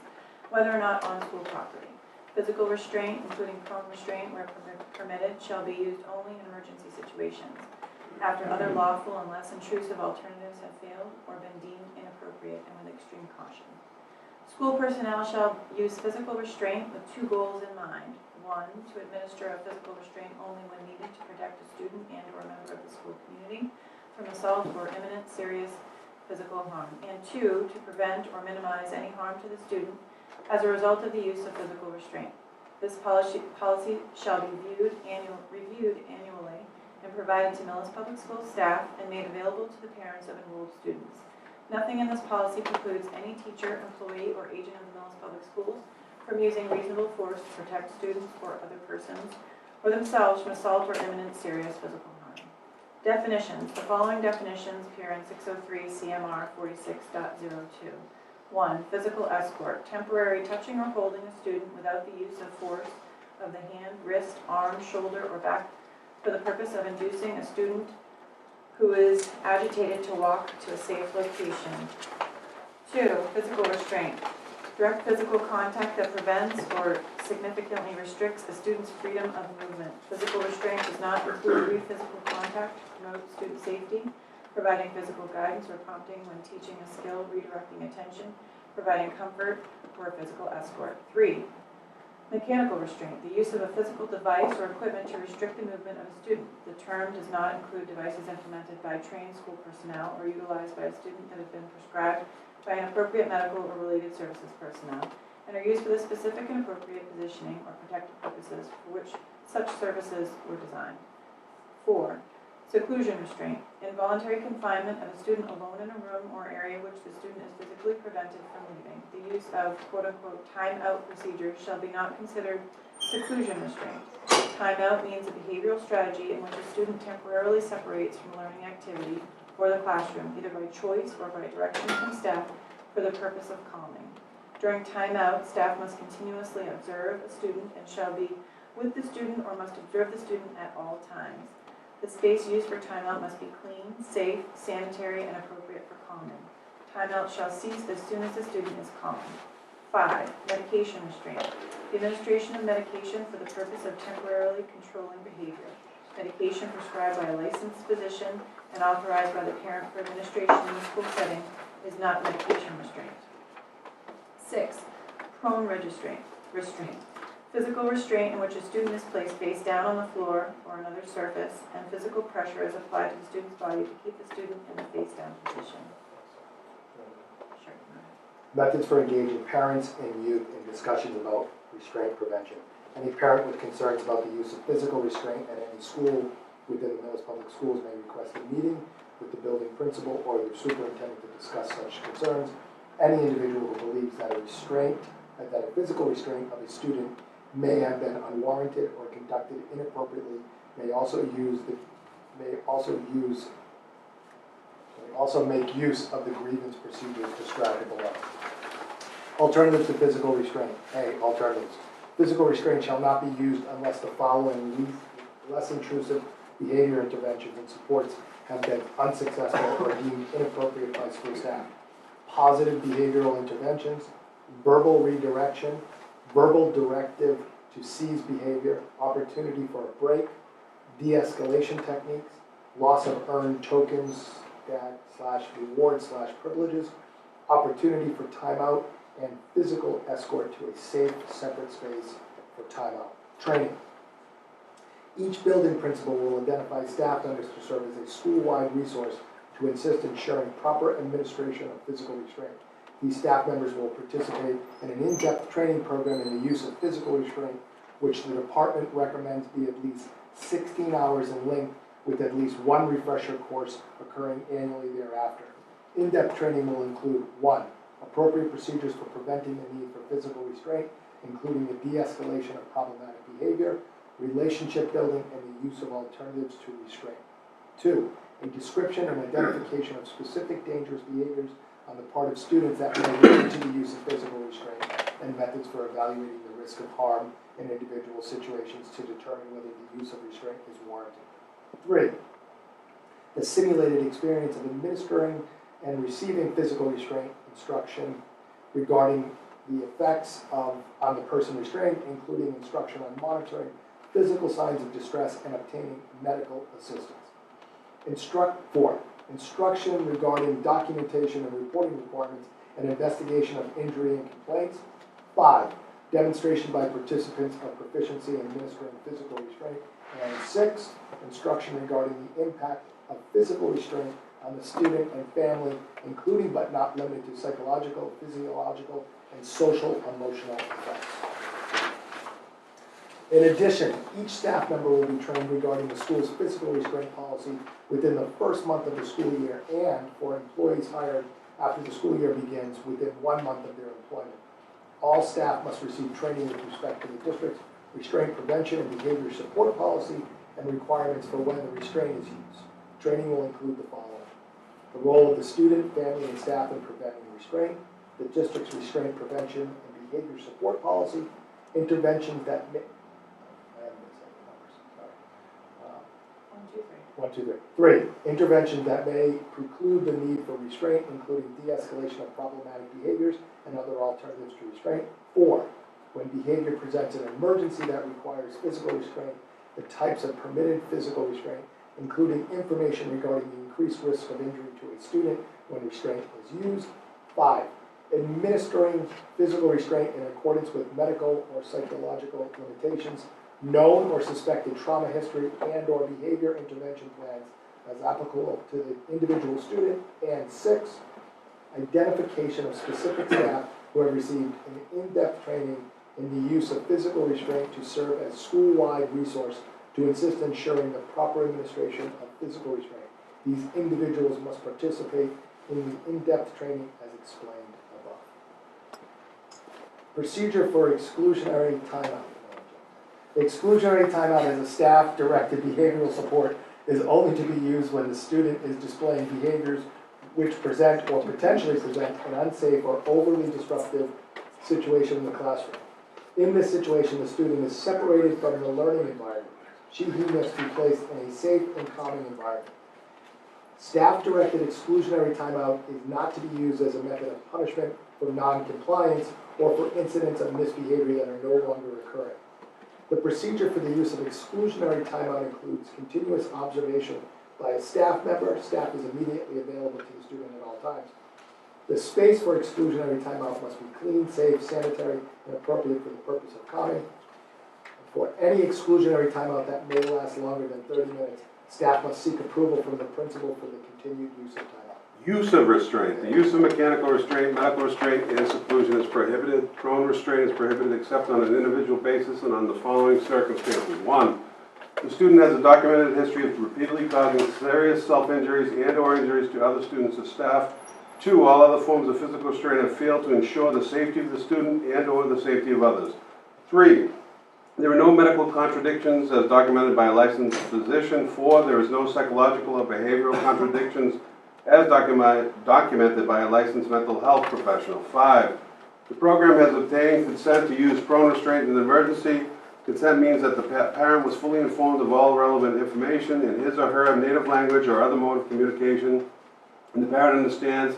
whether or not on school property. Physical restraint, including prone restraint where permitted, shall be used only in emergency situations. after other lawful and less intrusive alternatives have failed or been deemed inappropriate, and with extreme caution. School personnel shall use physical restraint with two goals in mind. One, to administer a physical restraint only when needed to protect a student and or a member of the school community from assault or imminent serious physical harm. And two, to prevent or minimize any harm to the student as a result of the use of physical restraint. This policy shall be reviewed annually and provided to Millis Public Schools staff and made available to the parents of enrolled students. Nothing in this policy precludes any teacher, employee, or agent of the Millis Public Schools from using reasonable force to protect students or other persons or themselves from assault or imminent serious physical harm. Definitions. The following definitions appear in 603 CMR 46.02. 1. Physical escort. Temporary touching or holding a student without the use of force of the hand, wrist, arm, shoulder, or back for the purpose of inducing a student who is agitated to walk to a safe location. 2. Physical restraint. Direct physical contact that prevents or significantly restricts a student's freedom of movement. Physical restraint does not include brief physical contact to promote student safety, providing physical guidance or prompting when teaching a skill, redirecting attention, providing comfort, or a physical escort. 3. Mechanical restraint, the use of a physical device or equipment to restrict the movement of a student. The term does not include devices implemented by trained school personnel or utilized by a student that have been prescribed by an appropriate medical or related services personnel and are used for the specific and appropriate positioning or protective purposes for which such services were designed. 4. Seclusion restraint, involuntary confinement of a student alone in a room or area which the student is physically prevented from leaving. The use of quote-unquote time-out procedures shall be not considered seclusion restraint. Time-out means a behavioral strategy in which a student temporarily separates from a learning activity or the classroom, either by choice or by direction from staff for the purpose of calming. During time-out, staff must continuously observe a student and shall be with the student or must observe the student at all times. The space used for timeout must be clean, safe, sanitary, and appropriate for calming. Timeout shall cease as soon as the student is calm. 5. Medication restraint. The administration of medication for the purpose of temporarily controlling behavior. Medication prescribed by a licensed physician and authorized by the parent for administration in the school setting is not medication restraint. 6. Prone restraint. Physical restraint in which a student is placed face down on the floor or another surface, and physical pressure is applied to the student's body to keep the student in the face down position. Sure. Methods for engaging parents and youth in discussions about restraint prevention. Any parent with concerns about the use of physical restraint at any school within the Millis Public Schools may request a meeting with the building principal or their superintendent to discuss such concerns. Any individual who believes that a physical restraint of a student may have been unwarranted or conducted inappropriately may also make use of the grievance procedures described below. Alternatives to physical restraint. A. Alternatives. Physical restraint shall not be used unless the following less intrusive behavior interventions and supports have been unsuccessful or deemed inappropriate by school staff. Positive behavioral interventions, verbal redirection, verbal directive to cease behavior, opportunity for a break, de-escalation techniques, loss of earned tokens /rewards /privileges, opportunity for timeout, and physical escort to a safe, separate space for timeout. Training. Each building principal will identify staff members to serve as a school-wide resource to assist in ensuring proper administration of physical restraint. These staff members will participate in an in-depth training program in the use of physical restraint, which the department recommends be at least 16 hours in length, with at least one refresher course occurring annually thereafter. In-depth training will include 1. Appropriate procedures for preventing the need for physical restraint, including the de-escalation of problematic behavior, relationship building, and the use of alternatives to restraint. 2. A description and identification of specific dangerous behaviors on the part of students that may lead to the use of physical restraint, and methods for evaluating the risk of harm in individual situations to determine whether the use of restraint is warranted. 3. The simulated experience of administering and receiving physical restraint instruction regarding the effects on the person restrained, including instruction on monitoring physical signs of distress and obtaining medical assistance. Four, instruction regarding documentation and reporting requirements and investigation of injury and complaints. 5, demonstration by participants of proficiency in administering physical restraint. And 6, instruction regarding the impact of physical restraint on the student and family, including but not limited to psychological, physiological, and social emotional effects. In addition, each staff member will be trained regarding the school's physical restraint policy within the first month of the school year, and for employees hired after the school year begins within 1 month of their employment. All staff must receive training with respect to the district's restraint prevention and behavior support policy and requirements for when the restraint is used. Training will include the following: the role of the student, family, and staff in preventing restraint, the district's restraint prevention and behavior support policy, interventions that may, I haven't been saying the numbers, sorry. 1, 2, 3. 3, interventions that may preclude the need for restraint, including de-escalation of problematic behaviors and other alternatives to restraint. 4, when behavior presents an emergency that requires physical restraint, the types of permitted physical restraint, including information regarding the increased risk of injury to a student when restraint is used. 5, administering physical restraint in accordance with medical or psychological limitations, known or suspected trauma history and/or behavior intervention plans as applicable to the individual student. And 6, identification of specific staff who have received an in-depth training in the use of physical restraint to serve as school-wide resource to assist in ensuring the proper administration of physical restraint. These individuals must participate in the in-depth training as explained above. Procedure for exclusionary timeout. Exclusionary timeout as a staff-directed behavioral support is only to be used when the student is displaying behaviors which present or potentially present an unsafe or overly disruptive situation in the classroom. In this situation, the student is separated from the learning environment. He must be placed in a safe and calming environment. Staff-directed exclusionary timeout is not to be used as a method of punishment for non-compliance or for incidents of misbehavior that are no longer occurring. The procedure for the use of exclusionary timeout includes continuous observation by a staff member. Staff is immediately available to the student at all times. The space for exclusionary timeout must be clean, safe, sanitary, and appropriate for the purpose of calming. For any exclusionary timeout that may last longer than 30 minutes, staff must seek approval from the principal for the continued use of timeout. Use of restraint. The use of mechanical restraint, medical restraint, and seclusion is prohibited. Prone restraint is prohibited except on an individual basis and on the following circumstances. 1, the student has a documented history of repeatedly causing serious self-injuries and/or injuries to other students or staff. 2, all other forms of physical restraint have failed to ensure the safety of the student and/or the safety of others. 3, there are no medical contradictions as documented by a licensed physician. 4, there is no psychological or behavioral contradictions as documented by a licensed mental health professional. 5, the program has obtained consent to use prone restraint in an emergency. Consent means that the parent was fully informed of all relevant information in his or her native language or other mode of communication, and the parent understands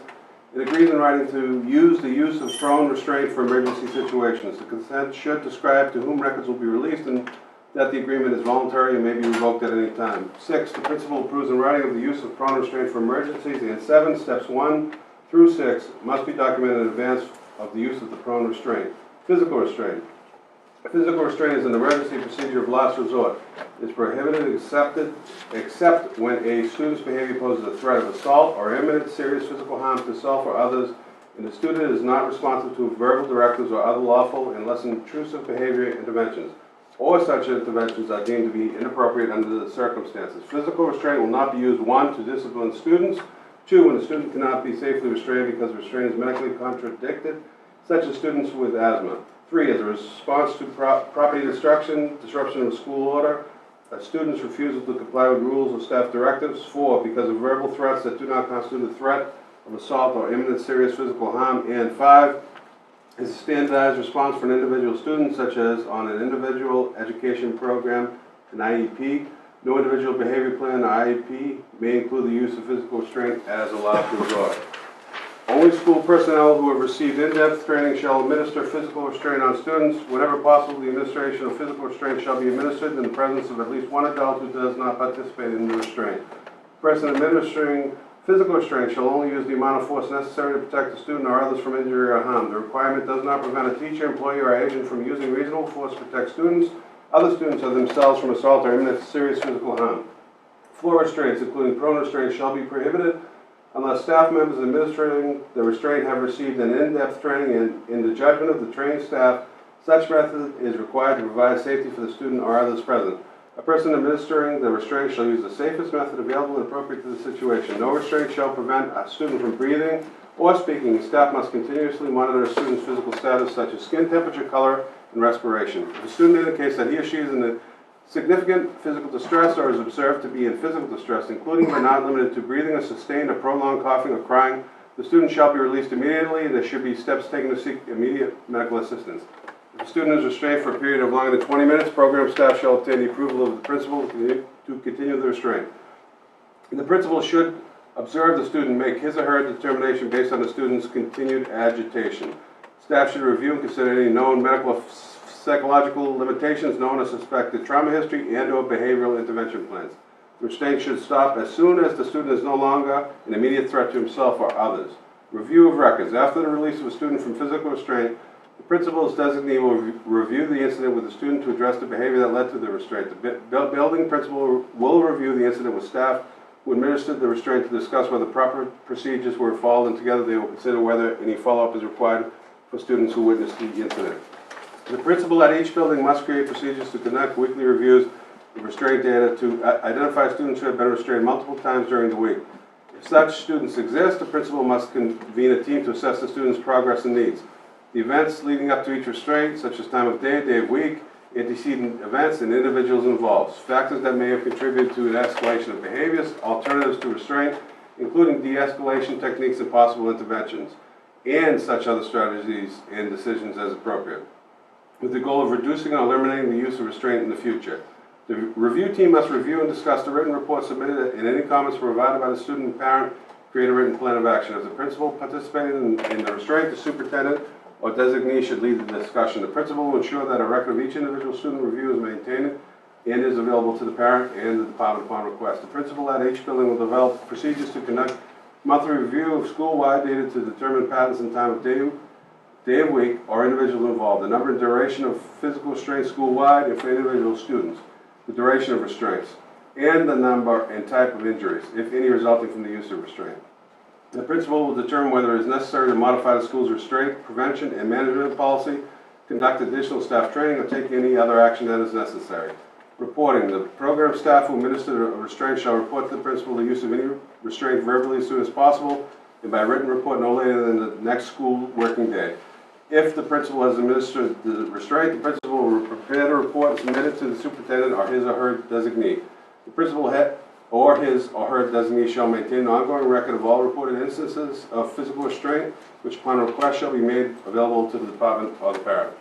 and agrees in writing to use the use of prone restraint for emergency situations. The consent should describe to whom records will be released and that the agreement is voluntary and may be revoked at any time. 6, the principal approves in writing of the use of prone restraint for emergencies. And 7, steps 1 through 6 must be documented in advance of the use of the prone restraint. Physical restraint. Physical restraint is an emergency procedure of last resort. It is prohibited except when a student's behavior poses a threat of assault or imminent serious physical harm to self or others, and the student is not responsive to verbal directives or other lawful and less intrusive behavior interventions, or such interventions are deemed to be inappropriate under the circumstances. Physical restraint will not be used, 1, to discipline students, 2, when the student cannot be safely restrained because restraint is medically contradicted, such as students with asthma. 3, as a response to property destruction, disruption of school order, a student's refusal to comply with rules or staff directives. 4, because of verbal threats that do not constitute a threat of assault or imminent serious physical harm. And 5, is a standardized response for an individual student, such as on an individual education program, an IEP. No individual behavior plan or IEP may include the use of physical restraint as a last resort. Only school personnel who have received in-depth training shall administer physical restraint on students. Whenever possible, the administration of physical restraint shall be administered in the presence of at least one adult who does not participate in the restraint. Person administering physical restraint shall only use the amount of force necessary to protect the student or others from injury or harm. The requirement does not prevent a teacher, employee, or agent from using reasonable force to protect students, other students, or themselves from assault or imminent serious physical harm. Floor restraints, including prone restraints, shall be prohibited unless staff members administering the restraint have received an in-depth training and, in the judgment of the trained staff, such method is required to provide safety for the student or others present. A person administering the restraint shall use the safest method available and appropriate to the situation. No restraint shall prevent a student from breathing or speaking. Staff must continuously monitor a student's physical status, such as skin temperature, color, and respiration. If a student indicates that he or she is in a significant physical distress or is observed to be in physical distress, including but not limited to breathing or sustained or prolonged coughing or crying, the student shall be released immediately, and there should be steps taken to seek immediate medical assistance. If a student is restrained for a period of longer than 20 minutes, program staff shall obtain the approval of the principal to continue the restraint. And the principal should observe the student, make his or her determination based on the student's continued agitation. Staff should review and consider any known medical or psychological limitations, known or suspected trauma history, and/or behavioral intervention plans. The restraint should stop as soon as the student is no longer an immediate threat to himself or others. Review of records. After the release of a student from physical restraint, the principal's designee will review the incident with the student to address the behavior that led to the restraint. The building principal will review the incident with staff who administered the restraint to discuss whether proper procedures were followed, and together they will consider whether any follow-up is required for students who witnessed the incident. The principal at each building must create procedures to conduct weekly reviews of restraint data to identify students who have been restrained multiple times during the week. If such students exist, the principal must convene a team to assess the student's progress and needs. The events leading up to each restraint, such as time of day of week, antecedent events, and individuals involved. Factors that may have contributed to an escalation of behaviors, alternatives to restraint, including de-escalation techniques and possible interventions, and such other strategies and decisions as appropriate, with the goal of reducing or eliminating the use of restraint in the future. The review team must review and discuss the written report submitted, and any comments provided by the student and parent, create a written plan of action. If the principal participated in the restraint, the superintendent or designee should lead the discussion. The principal will ensure that a record of each individual student review is maintained and is available to the parent and the department upon request. The principal at each building will develop procedures to conduct monthly review of school-wide data to determine patterns and time of day of week, or individuals involved, the number and duration of physical restraint school-wide and for individual students, the duration of restraints, and the number and type of injuries, if any, resulting from the use of restraint. The principal will determine whether it is necessary to modify the school's restraint, prevention, and management policy, conduct additional staff training, or take any other action that is necessary. Reporting. The program staff who administer a restraint shall report to the principal the use of any restraint verbally as soon as possible and by written report no later than the next school working day. If the principal has administered the restraint, the principal will prepare the report and submit it to the superintendent or his or her designee. The principal or his or her designee shall maintain an ongoing record of all reported instances of physical restraint, which upon request shall be made available to the department or the parent.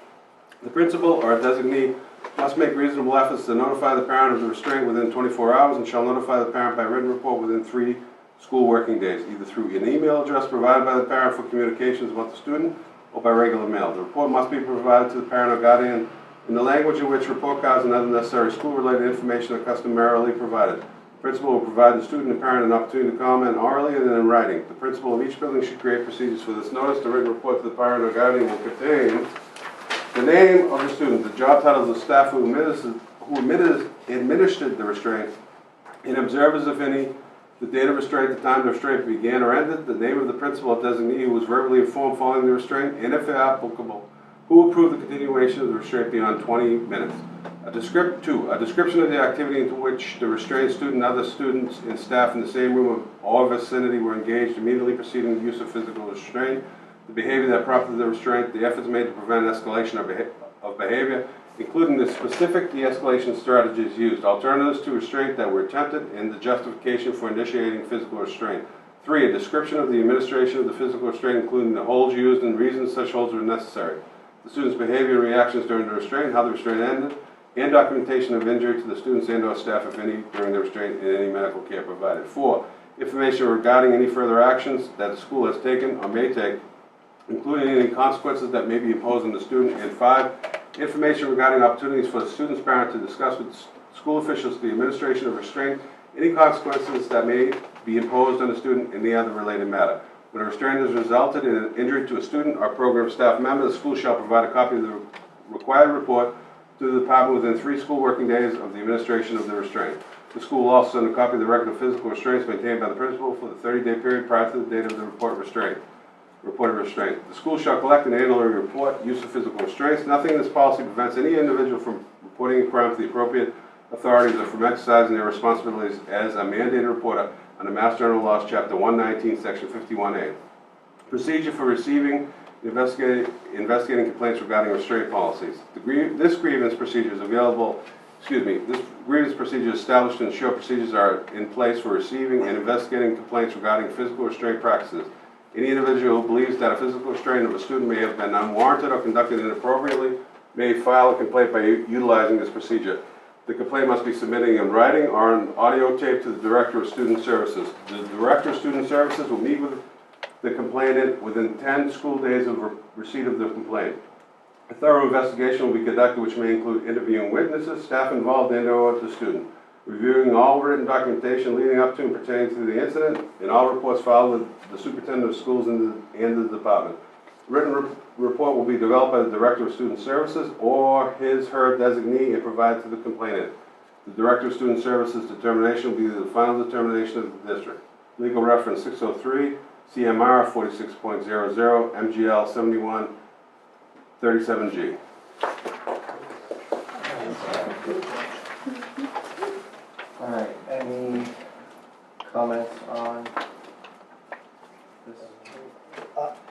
The principal or a designee must make reasonable efforts to notify the parent of the restraint within 24 hours and shall notify the parent by written report within 3 school working days, either through an email address provided by the parent for communications about the student or by regular mail. The report must be provided to the parent or guardian in the language in which report cards and other necessary school-related information are customarily provided. The principal will provide the student and parent an opportunity to comment orally and in writing. The principal of each building should create procedures for this notice. The written report to the parent or guardian will contain the name of the student, the job titles of staff who administered the restraint, and observers, if any, the date of restraint, the time the restraint began or ended, the name of the principal or designee who was verbally informed following the restraint, and if applicable, who approved the continuation of the restraint beyond 20 minutes. A description of the activity into which the restrained student and other students and staff in the same room or vicinity were engaged immediately preceding the use of physical restraint, the behavior that prompted the restraint, the efforts made to prevent escalation of behavior, including the specific de-escalation strategies used, alternatives to restraint that were attempted, and the justification for initiating physical restraint. 3, a description of the administration of the physical restraint, including the holds used and reasons such holds were necessary, the student's behavior and reactions during the restraint, how the restraint ended, and documentation of injury to the students and or staff, if any, during the restraint, and any medical care provided. 4, information regarding any further actions that the school has taken or may take, including any consequences that may be imposed on the student. And 5, information regarding opportunities for the student's parent to discuss with school officials the administration of restraint any consequences that may be imposed on a student in the other related matter. When a restraint has resulted in an injury to a student or program staff member, the school shall provide a copy of the required report to the department within 3 school working days of the administration of the restraint. The school will also send a copy of the record of physical restraints maintained by the principal for the 30-day period prior to the date of the reported restraint. The school shall collect an annual report, use of physical restraints. Nothing in this policy prevents any individual from reporting a crime to the appropriate authorities or from exercising their responsibilities as a mandated reporter under Mass General Laws, Chapter 119, Section 51A. Procedure for receiving and investigating complaints regarding restraint policies. This grievance procedure is established to ensure procedures are in place for receiving and investigating complaints regarding physical restraint practices. Any individual who believes that a physical restraint of a student may have been unwarranted or conducted inappropriately may file a complaint by utilizing this procedure. The complaint must be submitted in writing or an audio tape to the Director of Student Services. The Director of Student Services will meet with the complainant within 10 school days of receipt of the complaint. A thorough investigation will be conducted, which may include interviewing witnesses, staff involved, and/or the student, reviewing all written documentation leading up to and pertaining to the incident, and all reports filed with the superintendent of schools and the department. Written report will be developed by the Director of Student Services or his/her designee and provided to the complainant. The Director of Student Services determination will be the final determination of the district. Legal reference 603, CMR 46.00, MGL 7137G. All right, any comments on this?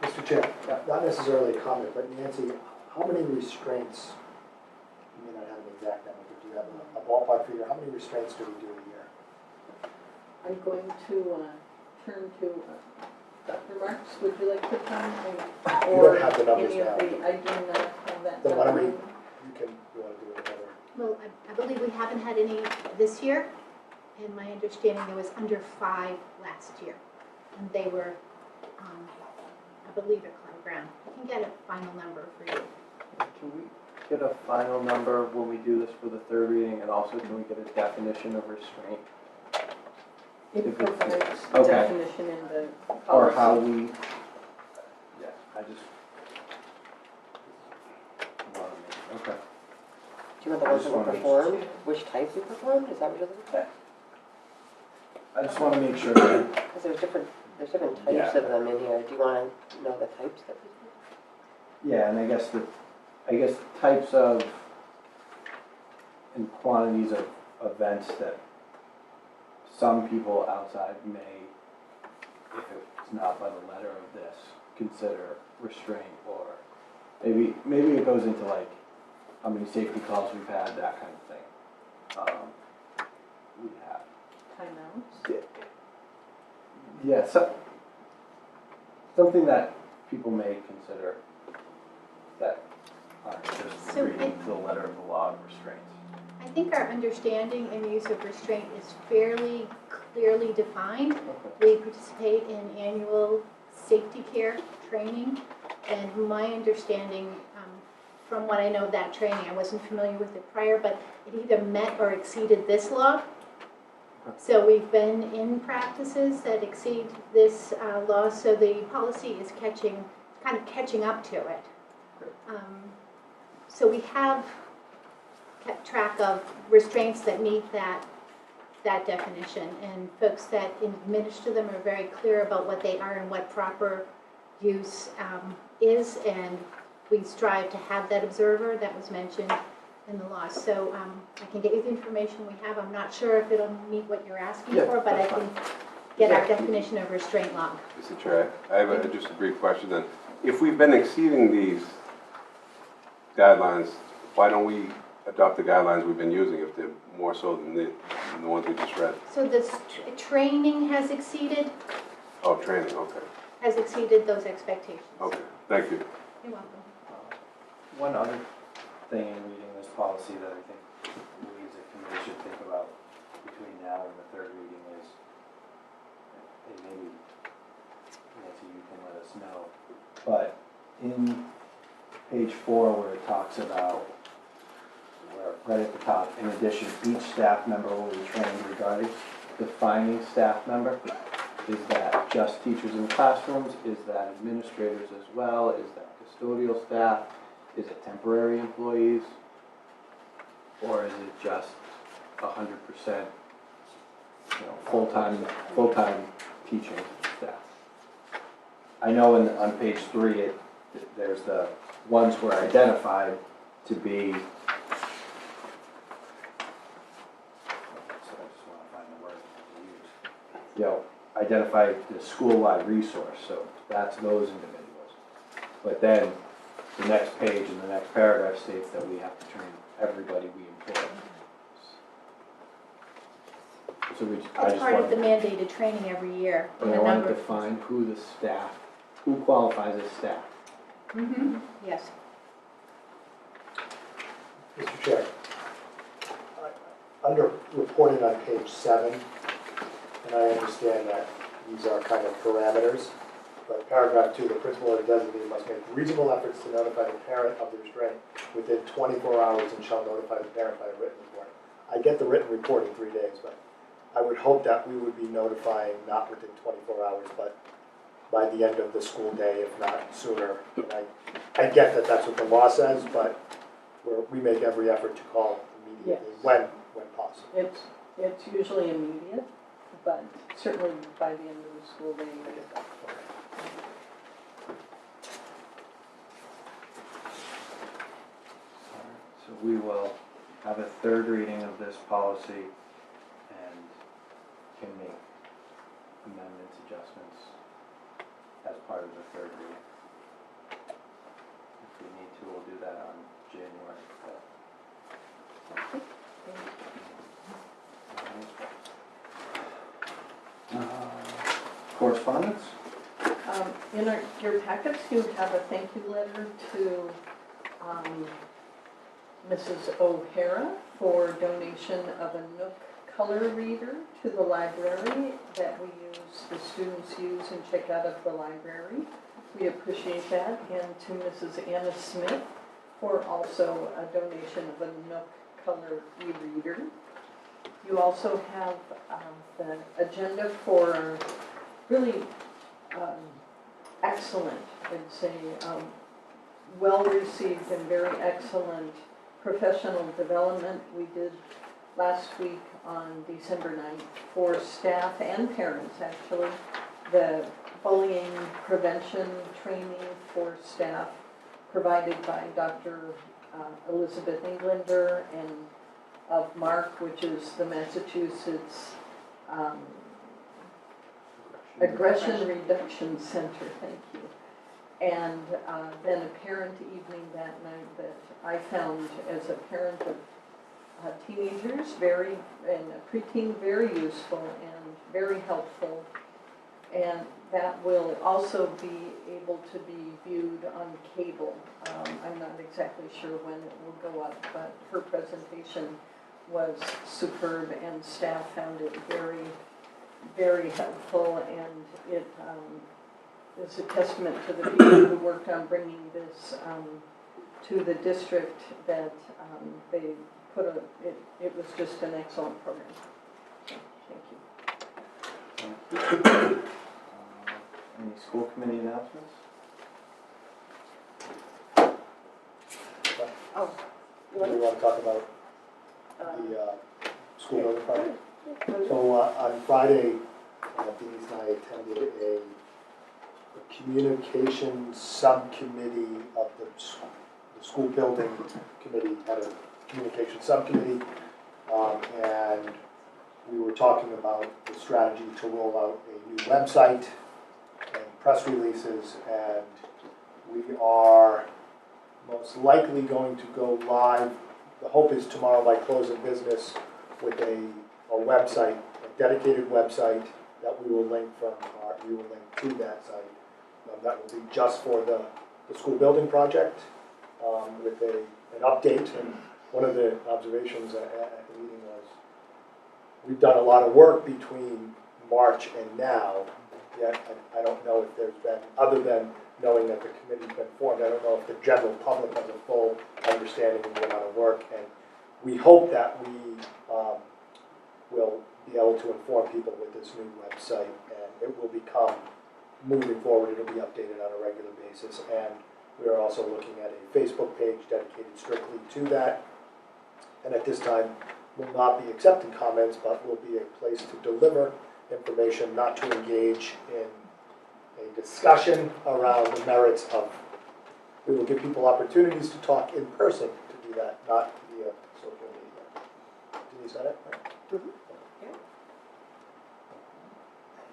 Mr. Chair, not necessarily a comment, but Nancy, how many restraints, you may not have an exact number, but do you have a ballpark figure, how many restraints do we do a year? I'm going to turn to Dr. Marks. Would you like to comment? You don't have the numbers Any of now. the, I do not have that. Then why don't we, number. you want to do another? Well, I believe we haven't had any this year, and my understanding there was under 5 last year. And they were, I believe, at Cloud Ground. I can get a final number for you. Can we get a final number when we do this for the 3rd reading, and also can we get a definition of restraint? It provides Okay. definition in the policy. Or how we, yeah, I just want to make, okay. Do you want the ones that were performed? Which types we performed? Is that what you're looking for? I just want to make sure that, Because there's different types Yeah. of them in here. Do you want to know the types that we do? yeah, and I guess types of and quantities of events that some people outside may, if it's not by the letter of this, consider restraint, or maybe it goes into like how many safety calls we've had, that kind of thing. We have. Timeouts. Yeah, something that people may consider that aren't just So reading to the letter of the law of restraints. I think our understanding and use of restraint is fairly clearly defined. We participate in annual safety care training, and my understanding, from what I know of that training, I wasn't familiar with it prior, but it either met or exceeded this law. So we've been in practices that exceed this law, so the policy is kind of catching up to it. So we have kept track of restraints that meet that definition, and folks that administer them are very clear about what they are and what proper use is, and we strive to have that observer that was mentioned in the law. So I can get you the information we have. I'm not sure if it'll meet what you're asking Yeah, for, but I can get our definition of restraint log. Mr. Chair, I have just a brief question then. If we've been exceeding these guidelines, why don't we adopt the guidelines we've been using if they're more so than the ones we just read? So this training has exceeded Training, okay. those expectations. Okay, thank you. You're welcome. One other thing in reading this policy that I think we as a committee should think about between now and the 3rd reading is, and maybe Nancy, you can let us know, but in page 4 where it talks about, right at the top, in addition, each staff member will be trained regarding defining staff member? Is that just teachers in classrooms? Is that administrators as well? Is that custodial staff? Is it temporary employees? Or is it just 100%, full-time teaching staff? I know on page 3, there's the ones were identified to be, so I just want to find the word to use. Identify the school-wide resource, so that's those individuals. But then the next page and the next paragraph states that we have to train everybody we employ. So I It's just part of the want, mandated training every year. but I want to define who the staff, who qualifies as staff. Mm-hmm, yes. Mr. Chair, under reporting on page 7, and I understand that these are kind of parameters, but paragraph 2, the principal or designee must make reasonable efforts to notify the parent of the restraint within 24 hours and shall notify the parent by a written report. I get the written report in 3 days, but I would hope that we would be notifying not within 24 hours, but by the end of the school day, if not sooner. And I get that that's what the law says, but we make every effort to call immediately when possible. It's usually immediate, but certainly by the end of the school day. So we will have a third reading of this policy and can make amendments, adjustments as part of the third reading. If we need to, we'll do that on January 5th. Correspondence? In your packets, you have a thank you letter to Mrs. O'Hara for donation of a Nook color reader to the library that the students use and check out of the library. We appreciate that. And to Mrs. Anna Smith for also a donation of a Nook color e-reader. You also have the agenda for really excellent, I'd say, well-received and very excellent professional development we did last week on December 9th for staff and parents, actually. The bullying prevention training for staff provided by Dr. Elizabeth Englander and of MARC, which is the Massachusetts Aggression Reduction Center, thank you. And then a parent evening that night that I found as a parent of teenagers, and a preteen, very useful and very helpful. And that will also be able to be viewed on cable. I'm not exactly sure when it will go up, but her presentation was superb and staff found it very, very helpful, and it is a testament to the people who worked on bringing this to the district that they put it was just an excellent program. Thank you. Any school committee announcements? Oh, Do we want to talk about the school building project? So on Friday, Denise and I attended a communication subcommittee of the school building committee, had a communication subcommittee, and we were talking about the strategy to roll out a new website and press releases, and we are most likely going to go live. The hope is tomorrow by close of business with a website, a dedicated website that we will link to that site. That will be just for the school building project with an update. And one of the observations at the meeting was we've done a lot of work between March and now, yet I don't know if there's been, other than knowing that the committee's been formed, I don't know if the general public has a full understanding of the amount of work. And we hope that we will be able able to inform people with this new website, and it will become, moving forward, it'll be updated on a regular basis. And we are also looking at a Facebook page dedicated strictly to that. And at this time, will not be accepting comments, but will be a place to deliver information, not to engage in a discussion around the merits of. We will give people opportunities to talk in person to do that, not via social media. Did you say that? Right?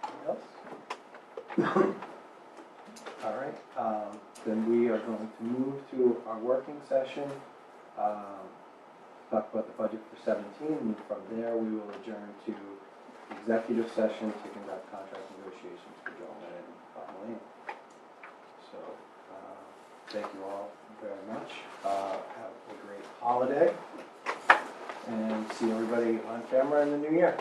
Anything else? All right, then we are going to move to our working session. Talk about the budget for 17, and from there we will adjourn to executive session to conduct contract negotiations for Joe and Bob Lane. So, thank you all very much. Have a great holiday, and see everybody on camera in the new year.